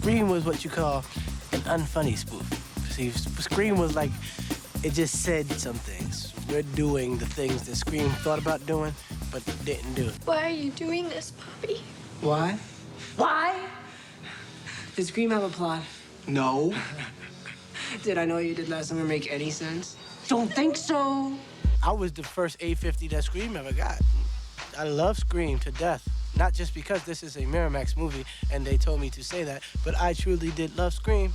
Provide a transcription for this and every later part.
Scream was what you call an unfunny spoof. See, Scream was like, it just said some things. We're doing the things that Scream thought about doing, but didn't do. Why are you doing this, Bobby? Why? Why? Did Scream have a plot? No. Did I Know You Did Last Summer make any sense? Don't think so. I was the first A50 that Scream ever got. I love Scream to death. Not just because this is a Miramax movie and they told me to say that, but I truly did love Scream.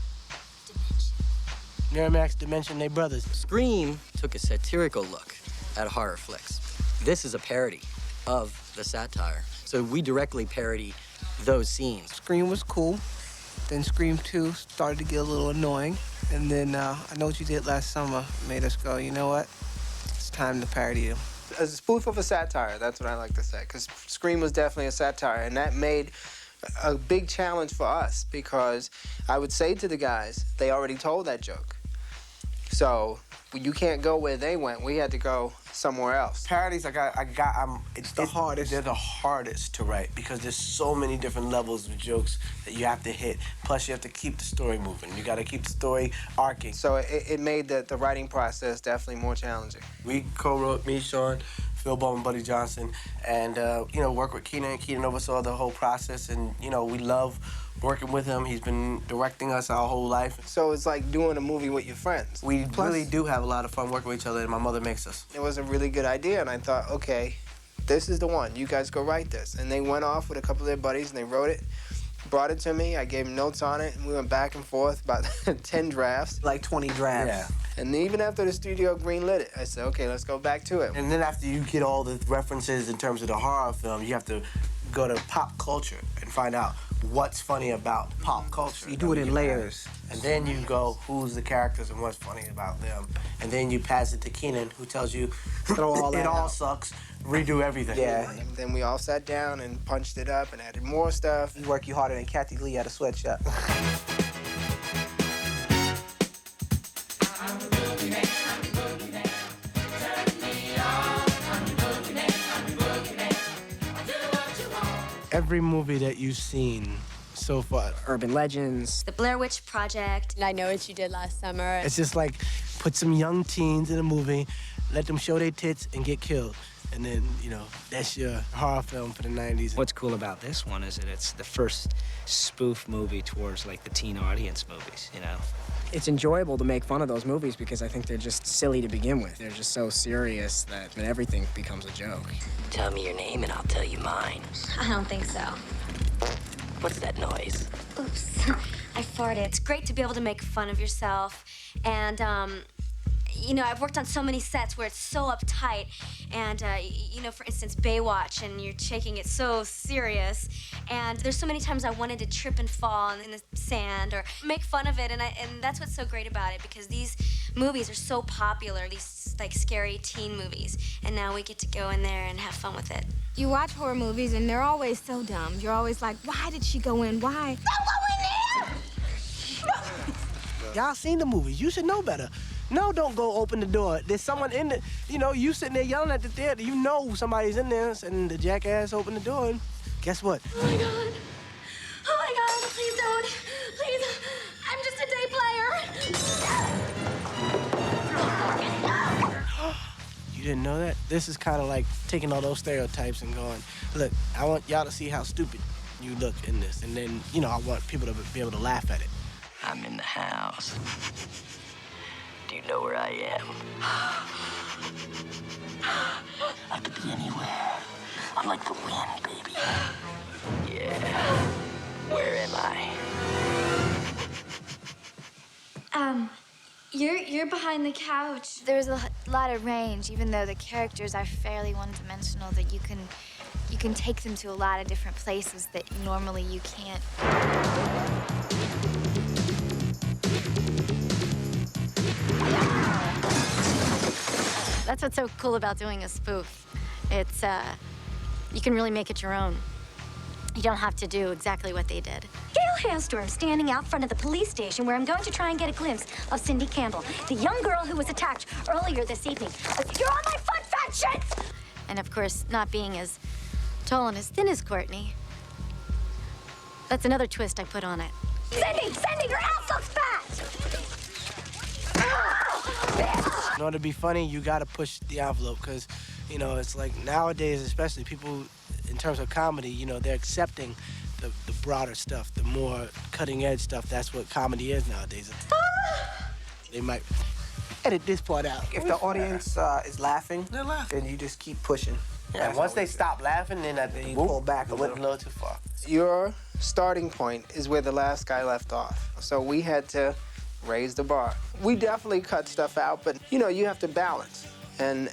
Miramax, Dimension, they brothers. Scream took a satirical look at horror flicks. This is a parody of the satire. So we directly parody those scenes. Scream was cool. Then Scream 2 started to get a little annoying. And then I Know What You Did Last Summer made us go, you know what? It's time to parody you. A spoof of a satire, that's what I like to say, because Scream was definitely a satire, and that made a big challenge for us, because I would say to the guys, they already told that joke. So you can't go where they went. We had to go somewhere else. Parodies, it's the hardest. They're the hardest to write because there's so many different levels of jokes that you have to hit. Plus, you have to keep the story moving. You got to keep the story arcing. So it made the writing process definitely more challenging. We co-wrote, me, Sean, Phil Bowman, Buddy Johnson, and, worked with Keenan. Keenan oversaw the whole process, and, we love working with him. He's been directing us our whole life. So it's like doing a movie with your friends. We really do have a lot of fun working with each other, and my mother makes us. It was a really good idea, and I thought, okay, this is the one. You guys go write this. And they went off with a couple of their buddies, and they wrote it, brought it to me. I gave them notes on it, and we went back and forth about 10 drafts. Like 20 drafts. Yeah. And even after the studio greenlit it, I said, okay, let's go back to it. And then after you get all the references in terms of the horror film, you have to go to pop culture and find out what's funny about pop culture. You do it in layers. And then you go, who's the characters and what's funny about them. And then you pass it to Keenan, who tells you, it all sucks, redo everything. Yeah. And then we all sat down and punched it up and added more stuff. You work you harder than Kathy Lee at a sweatshop. Every movie that you've seen so far, Urban Legends. The Blair Witch Project. And I Know What You Did Last Summer. it's just like put some young teens in a movie, let them show their tits and get killed. And then, that's your horror film for the 90s. What's cool about this one is that it's the first spoof movie towards, like, the teen audience movies, It's enjoyable to make fun of those movies because I think they're just silly to begin with. They're just so serious that everything becomes a joke. Tell me your name and I'll tell you mine. I don't think so. What's that noise? Oops. I farted. It's great to be able to make fun of yourself. And, I've worked on so many sets where it's so uptight. And, for instance, Baywatch, and you're taking it so serious. And there's so many times I wanted to trip and fall in the sand or make fun of it. And that's what's so great about it, because these movies are so popular, these, scary teen movies. And now we get to go in there and have fun with it. You watch horror movies, and they're always so dumb. You're always like, why did she go in? Why? Don't go in there! Y'all seen the movies. You should know better. No, don't go open the door. There's someone in the, you sitting there yelling at the theater. You know somebody's in there, and the jackass opened the door, and guess what? Oh, my God. Oh, my God. Please don't. Please. I'm just a day player. You didn't know that? This is kind of like taking all those stereotypes and going, look, I want y'all to see how stupid you look in this. And then, I want people to be able to laugh at it. I'm in the house. Do you know where I am? I could be anywhere. I'm like the wind, baby. Yeah. Where am I? You're behind the couch. There's a lot of range, even though the characters are fairly one-dimensional, that you can take them to a lot of different places that normally you can't. That's what's so cool about doing a spoof. It's, you can really make it your own. You don't have to do exactly what they did. Gail Hailstorm standing out front of the police station where I'm going to try and get a glimpse of Cindy Campbell, the young girl who was attacked earlier this evening. You're on my foot, fat shit! And of course, not being as tall and as thin as Courtney. That's another twist I put on it. Cindy, your ass looks fat! In order to be funny, you gotta push the envelope, because, you know, it's like nowadays, especially people, in terms of comedy, you know, they're accepting the broader stuff, the more cutting edge stuff. That's what comedy is nowadays. They might edit this part out. If the audience is laughing, they're laughing. then you just keep pushing. Yeah, once they stop laughing, then you pull back a went little. a little too far. Your starting point is where the last guy left off. So we had to raise the bar. We definitely cut stuff out, but you know, you have to balance. And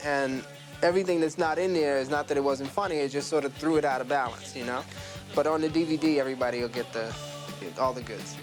everything that's not in there is not that it wasn't funny, it just sort of threw it out of balance, you know? But on the DVD, everybody will get all the goods.